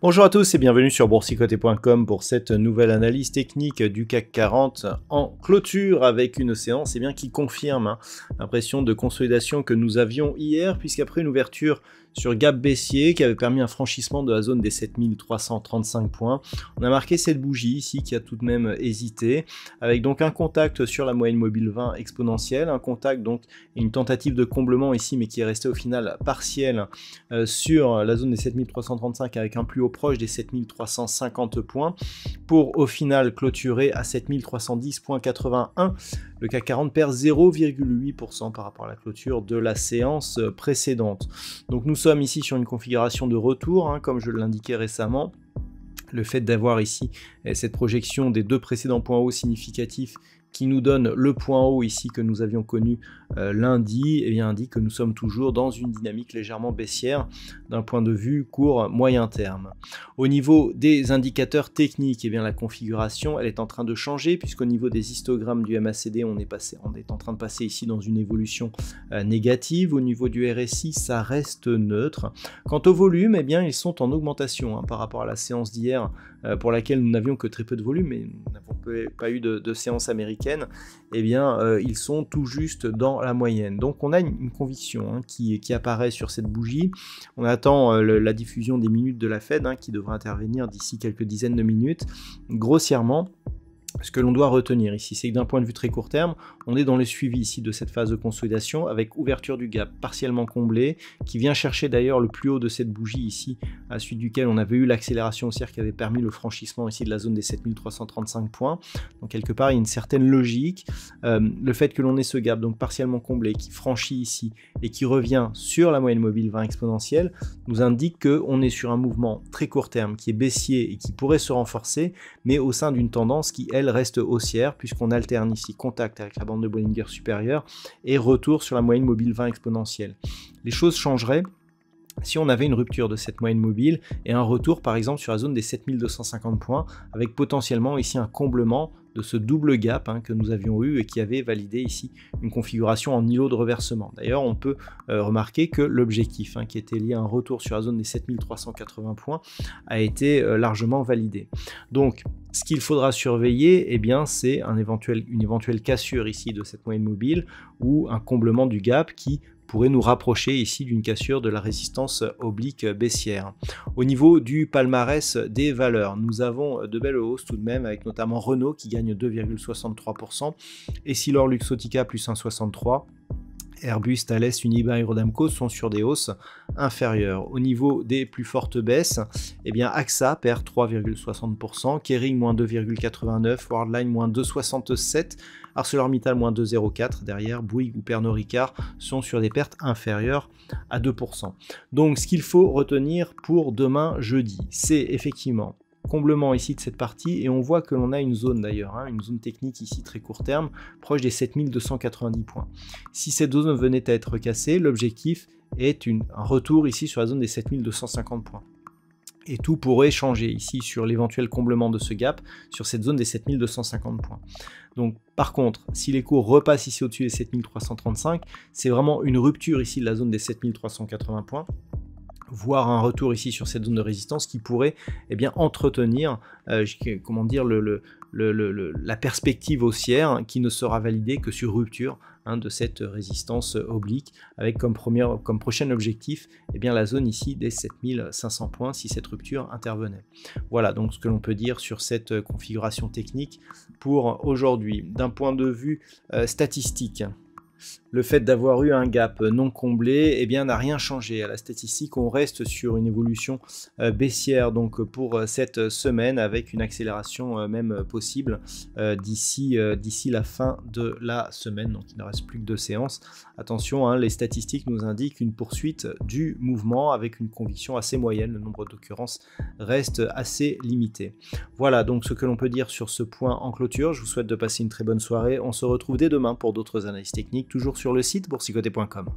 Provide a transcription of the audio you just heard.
Bonjour à tous et bienvenue sur boursicoté.com pour cette nouvelle analyse technique du CAC 40 en clôture avec une séance qui confirme l'impression de consolidation que nous avions hier, puisqu'après une ouverture sur gap baissier qui avait permis un franchissement de la zone des 7335 points, on a marqué cette bougie ici qui a tout de même hésité, avec donc un contact sur la moyenne mobile 20 exponentielle, un contact donc et une tentative de comblement ici mais qui est resté au final partiel sur la zone des 7335 avec un plus haut proche des 7350 points pour au final clôturer à 7310.81. Le CAC 40 perd 0,8% par rapport à la clôture de la séance précédente. Donc nous sommes ici sur une configuration de retour, comme je l'indiquais récemment. Le fait d'avoir ici cette projection des deux précédents points hauts significatifs qui nous donne le point haut ici que nous avions connu lundi, indique que nous sommes toujours dans une dynamique légèrement baissière d'un point de vue court moyen terme. Au niveau des indicateurs techniques, la configuration elle est en train de changer, puisqu'au niveau des histogrammes du MACD, on est en train de passer ici dans une évolution négative. Au niveau du RSI, ça reste neutre. Quant au volume, ils sont en augmentation par rapport à la séance d'hier, pour laquelle nous n'avions que très peu de volume, et nous n'avons pas eu de séance américaine. Ils sont tout juste dans la moyenne. Donc on a une conviction qui apparaît sur cette bougie. On attend la diffusion des minutes de la Fed qui devra intervenir d'ici quelques dizaines de minutes. Grossièrement, ce que l'on doit retenir ici, c'est que d'un point de vue très court terme, on est dans le suivi ici de cette phase de consolidation avec ouverture du gap partiellement comblé, qui vient chercher d'ailleurs le plus haut de cette bougie ici, à la suite duquel on avait eu l'accélération haussière qui avait permis le franchissement ici de la zone des 7335 points. Donc quelque part, il y a une certaine logique. Le fait que l'on ait ce gap donc partiellement comblé, qui franchit ici et qui revient sur la moyenne mobile 20 exponentielle, nous indique qu'on est sur un mouvement très court terme qui est baissier et qui pourrait se renforcer, mais au sein d'une tendance qui, elle, reste haussière, puisqu'on alterne ici contact avec la bande de Bollinger supérieure et retour sur la moyenne mobile 20 exponentielle. Les choses changeraient si on avait une rupture de cette moyenne mobile et un retour par exemple sur la zone des 7250 points, avec potentiellement ici un comblement de ce double gap que nous avions eu et qui avait validé ici une configuration en îlot de reversement. D'ailleurs, on peut remarquer que l'objectif qui était lié à un retour sur la zone des 7380 points a été largement validé. Donc, ce qu'il faudra surveiller, c'est une éventuelle cassure ici de cette moyenne mobile ou un comblement du gap qui pourrait nous rapprocher ici d'une cassure de la résistance oblique baissière. Au niveau du palmarès des valeurs, nous avons de belles hausses tout de même, avec notamment Renault qui gagne 2,63%, Essilor Luxottica plus 1,63%, Airbus, Thales, Unibail, Rodamco sont sur des hausses inférieures. Au niveau des plus fortes baisses, AXA perd 3,60%, Kering moins 2,89%, Worldline moins 2,67%, ArcelorMittal moins 2,04%, derrière Bouygues ou Pernod Ricard sont sur des pertes inférieures à 2%. Donc ce qu'il faut retenir pour demain jeudi, c'est effectivement comblement ici de cette partie, et on voit que l'on a une zone d'ailleurs, une zone technique ici très court terme, proche des 7290 points. Si cette zone venait à être cassée, l'objectif est un retour ici sur la zone des 7250 points. Et tout pourrait changer ici sur l'éventuel comblement de ce gap sur cette zone des 7250 points. Donc par contre, si les cours repassent ici au-dessus des 7335, c'est vraiment une rupture ici de la zone des 7380 points, voire un retour ici sur cette zone de résistance qui pourrait entretenir la perspective haussière qui ne sera validée que sur rupture de cette résistance oblique, avec comme prochain objectif la zone ici des 7500 points si cette rupture intervenait. Voilà donc ce que l'on peut dire sur cette configuration technique pour aujourd'hui. D'un point de vue statistique, le fait d'avoir eu un gap non comblé, eh bien, n'a rien changé. À la statistique, on reste sur une évolution baissière donc pour cette semaine, avec une accélération même possible d'ici la fin de la semaine. Donc il ne reste plus que 2 séances. Attention, hein, les statistiques nous indiquent une poursuite du mouvement avec une conviction assez moyenne. Le nombre d'occurrences reste assez limité. Voilà donc ce que l'on peut dire sur ce point en clôture. Je vous souhaite de passer une très bonne soirée. On se retrouve dès demain pour d'autres analyses techniques, toujours sur le site boursicoté.com.